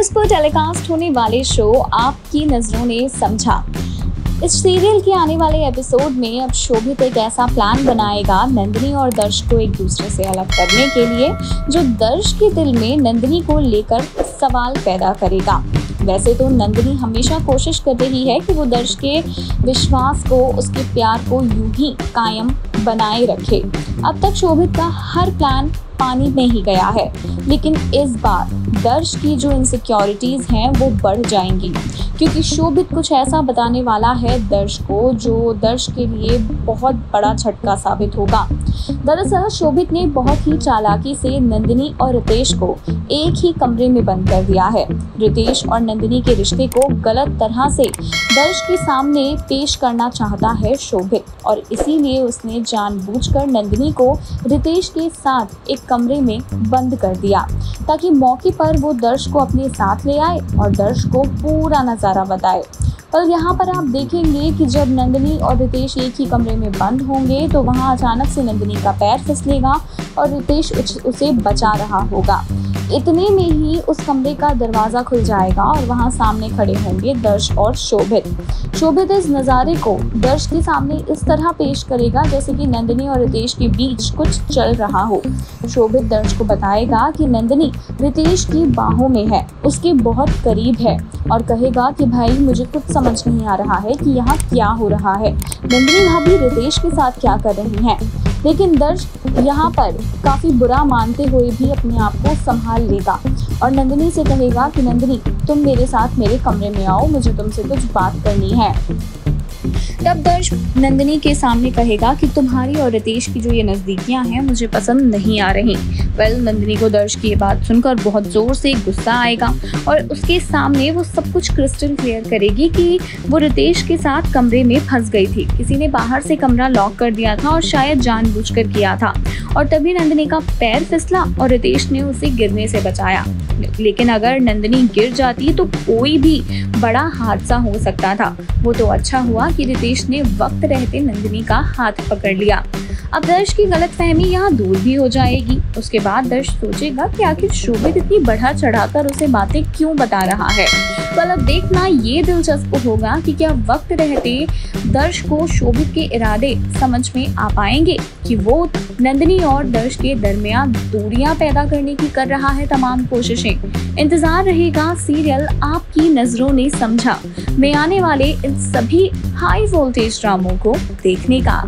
दर्श पर टेलीकास्ट होने वाले शो आपकी नजरों ने समझा। इस सीरियल के आने वाले एपिसोड में अब शोभित एक ऐसा प्लान बनाएगा नंदिनी और दर्श को एक दूसरे से अलग करने के लिए, जो दर्श के दिल में नंदिनी को लेकर सवाल पैदा करेगा। वैसे तो नंदिनी हमेशा कोशिश कर रही है कि वो दर्श के विश्वास को, उसके प्यार को यूं ही कायम बनाए रखे। अब तक शोभित का हर प्लान पानी में ही गया है, लेकिन इस बार दर्श की जो इनसिक्योरिटीज़ हैं वो बढ़ जाएंगी, क्योंकि शोभित कुछ ऐसा बताने वाला है दर्श को जो दर्श के लिए बहुत बड़ा झटका साबित होगा। दरअसल शोभित ने बहुत ही चालाकी से नंदिनी और रितेश को एक ही कमरे में बंद कर दिया है। रितेश और नंदिनी के रिश्ते को गलत तरह से दर्श के सामने पेश करना चाहता है शोभित, और इसीलिए उसने जानबूझकर नंदिनी को रितेश के साथ एक कमरे में बंद कर दिया, ताकि मौके पर वो दर्श को अपने साथ ले आए और दर्श को पूरा नज़ारा बताए। पर यहाँ पर आप देखेंगे कि जब नंदिनी और रितेश एक ही कमरे में बंद होंगे तो वहाँ अचानक से नंदिनी का पैर फिसलेगा और रितेश उसे बचा रहा होगा। इतने में ही उस कमरे का दरवाज़ा खुल जाएगा और वहाँ सामने खड़े होंगे दर्श और शोभित। शोभित इस नज़ारे को दर्श के सामने इस तरह पेश करेगा जैसे कि नंदिनी और रितेश के बीच कुछ चल रहा हो। शोभित दर्श को बताएगा कि नंदिनी रितेश की बाहों में है, उसके बहुत करीब है, और कहेगा कि भाई मुझे कुछ समझ नहीं आ रहा है कि यहाँ क्या हो रहा है, नंदिनी भाभी रितेश के साथ क्या कर रही हैं। लेकिन दर्श यहाँ पर काफ़ी बुरा मानते हुए भी अपने आप को संभाल लेगा और नंदिनी से कहेगा कि नंदिनी तुम मेरे साथ मेरे कमरे में आओ, मुझे तुमसे कुछ बात करनी है। तब दर्श नंदिनी के सामने कहेगा कि तुम्हारी और रितेश की जो ये नज़दीकियां हैं मुझे पसंद नहीं आ रही। नंदिनी को दर्श की ये बात सुनकर बहुत ज़ोर से गुस्सा आएगा और उसके सामने वो सब कुछ क्रिस्टल क्लियर करेगी कि वो रितेश के साथ कमरे में फंस गई थी। किसी ने बाहर से कमरा लॉक कर दिया था और शायद जानबूझकर किया था, और तभी नंदिनी का पैर फिसला और रितेश ने उसे गिरने से बचाया। लेकिन अगर नंदिनी गिर जाती तो कोई भी बड़ा हादसा हो सकता था। वो तो अच्छा हुआ कि रितेश ने वक्त रहते नंदिनी का हाथ पकड़ लिया। अब दर्श की गलतफहमी यहाँ दूर भी हो जाएगी। उसके बाद दर्श सोचेगा कि आखिर शोभित इतनी बढ़ा चढ़ाकर उसे बातें क्यों बता रहा है। अब देखना ये दिलचस्प होगा कि क्या वक्त रहते दर्श को शोभित के इरादे समझ में आ पाएंगे कि वो नंदिनी और दर्श के दरमियान दूरियां पैदा करने की कर रहा है तमाम कोशिशें। इंतजार रहेगा सीरियल आपकी नजरों ने समझा में आने वाले इन सभी हाई वोल्टेज ड्रामों को देखने का।